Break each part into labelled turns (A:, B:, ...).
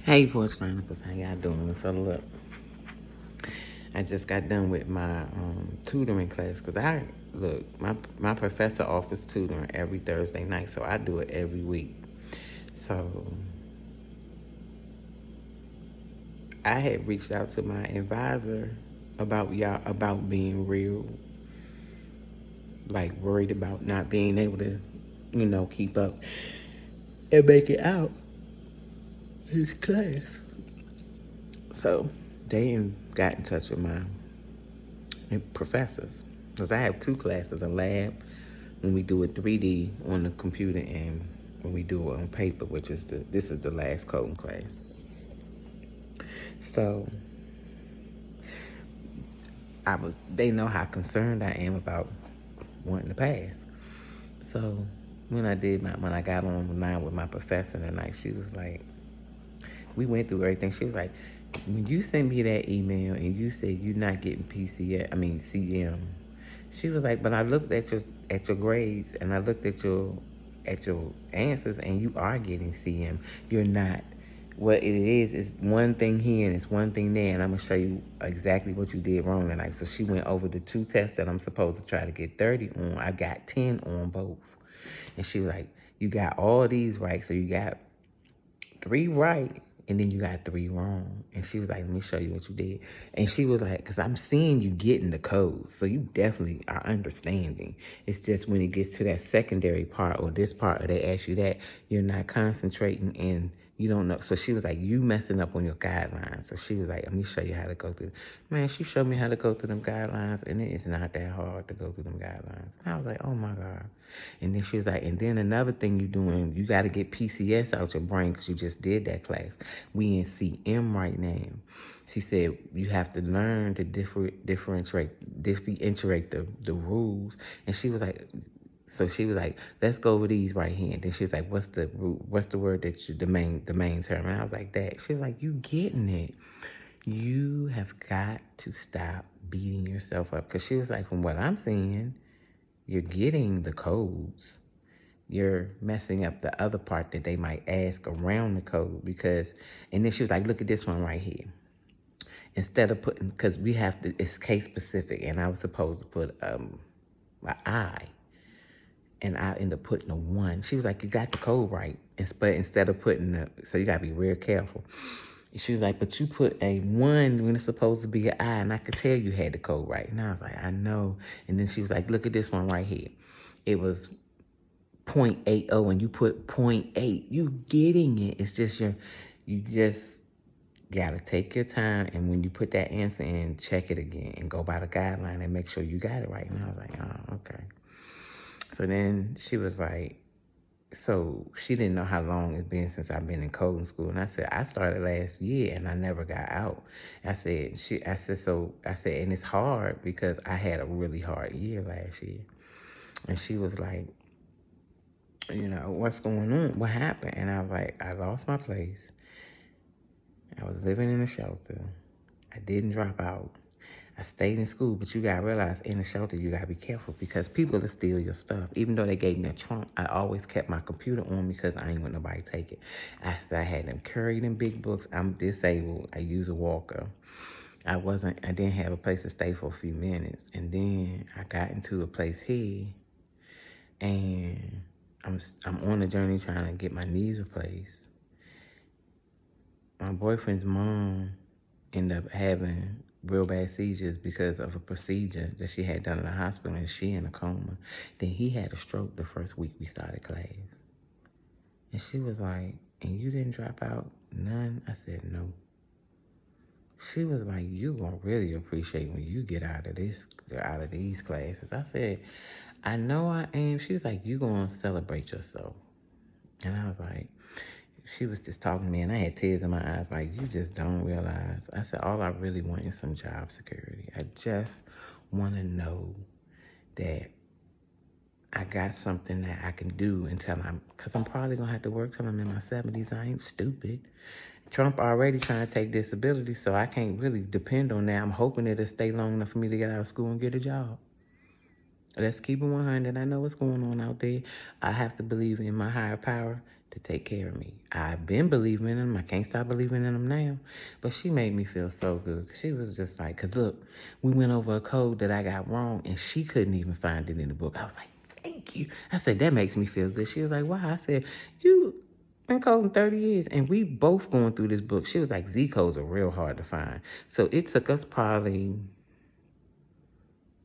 A: Hey, Voice Chronicles, how y'all doing? So look, I just got done with my tutoring class because my professor offers tutoring every Thursday night, so I do it every week. So I had reached out to my advisor about being real, like worried about not being able to, keep up and make it out his class. So they got in touch with my professors because I have two classes: a lab when we do it 3D on the computer, and when we do it on paper, which is this is the last coding class. So they know how concerned I am about wanting to pass. So when I got online with my professor tonight, she was like, we went through everything. She was like, when you sent me that email and you said you're not getting CM, she was like, but I looked at your grades and I looked at your answers and you are getting CM. You're not. What it is one thing here and it's one thing there, and I'm gonna show you exactly what you did wrong tonight. So she went over the two tests that I'm supposed to try to get 30 on. I got 10 on both. And she was like, you got all these right, so you got 3 right, and then you got 3 wrong. And she was like, let me show you what you did. And she was like, because I'm seeing you getting the codes, so you definitely are understanding. It's just when it gets to that secondary part or this part, or they ask you that, you're not concentrating and you don't know. So she was like, you messing up on your guidelines. So she was like, let me show you how to go through. Man, she showed me how to go through them guidelines, and it is not that hard to go through them guidelines. And I was like, oh my God. And then she was like, and then another thing you doing, you got to get PCS out your brain because you just did that class. We in CM right now. She said, you have to learn to differentiate the rules. And she was like, so she was like, let's go over these right here. And then she was like, what's the word that the main term? And I was like, that. She was like, you getting it. You have got to stop beating yourself up. Because she was like, from what I'm seeing, you're getting the codes. You're messing up the other part that they might ask around the code because, and then she was like, look at this one right here. Instead of putting, because we have to, it's case specific, and I was supposed to put an I, and I ended up putting a 1. She was like, you got the code right. But instead of putting so you got to be real careful. She was like, but you put a 1 when it's supposed to be an I, and I could tell you had the code right. And I was like, I know. And then she was like, look at this one right here. It was 0.80 and you put 0.8. You getting it. It's just you just gotta take your time, and when you put that answer in, check it again and go by the guideline and make sure you got it right. And I was like, oh, okay. So then she was like, so she didn't know how long it's been since I've been in coding school. And I said, I started last year and I never got out. I said, and it's hard because I had a really hard year last year. And she was like, what's going on? What happened? And I was like, I lost my place. I was living in a shelter. I didn't drop out. I stayed in school, but you gotta realize in the shelter, you gotta be careful because people will steal your stuff. Even though they gave me a trunk, I always kept my computer on me because I ain't want nobody to take it. I had them carry them big books. I'm disabled. I use a walker. I didn't have a place to stay for a few minutes. And then I got into a place here, and I'm on a journey trying to get my knees replaced. My boyfriend's mom ended up having real bad seizures because of a procedure that she had done in the hospital, and she in a coma. Then he had a stroke the first week we started class. And she was like, and you didn't drop out? None? I said, no. She was like, you gonna really appreciate when you get out of these classes. I said, I know I am. She was like, you gonna celebrate yourself. And I was like, she was just talking to me, and I had tears in my eyes, like, you just don't realize. I said, all I really want is some job security. I just want to know that I got something that I can do because I'm probably going to have to work till I'm in my 70s. I ain't stupid. Trump already trying to take disability, so I can't really depend on that. I'm hoping it'll stay long enough for me to get out of school and get a job. Let's keep it 100. I know what's going on out there. I have to believe in my higher power. to take care of me. I've been believing in him. I can't stop believing in him now. But she made me feel so good. She was just like, because look, we went over a code that I got wrong, and she couldn't even find it in the book. I was like, thank you. I said, that makes me feel good. She was like, why? I said, you been coding 30 years, and we both going through this book. She was like, Z codes are real hard to find. So it took us probably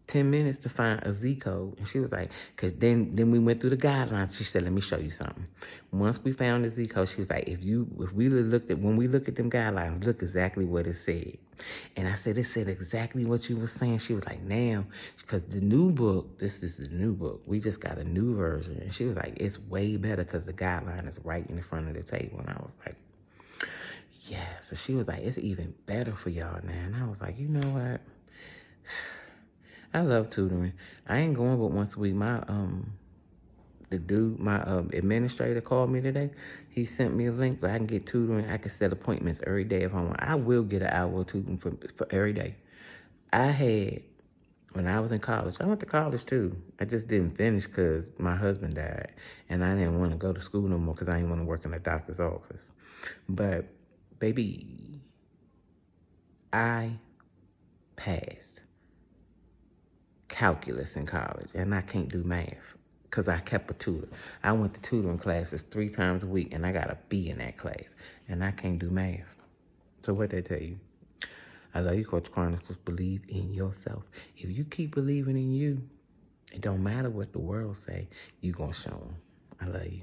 A: 10 minutes to find a Z code. And she was like, because then we went through the guidelines. She said, let me show you something. Once we found the Z code, she was like, when we looked at them guidelines, look exactly what it said. And I said, it said exactly what you were saying. She was like, now, because the new book, this is the new book. We just got a new version. And she was like, it's way better because the guideline is right in the front of the table. And I was like, yeah. So she was like, it's even better for y'all now. And I was like, you know what? I love tutoring. I ain't going but once a week. My administrator called me today. He sent me a link where I can get tutoring. I can set appointments every day if I want. I will get an hour of tutoring for every day. When I was in college, I went to college too. I just didn't finish because my husband died. And I didn't want to go to school no more because I didn't want to work in a doctor's office. But, baby, I passed calculus in college, and I can't do math because I kept a tutor. I went to tutoring classes 3 times a week, and I got a B in that class, and I can't do math. So what they tell you? I love you, Coach Chronicles. Believe in yourself. If you keep believing in you, it don't matter what the world say, you gonna show them. I love you.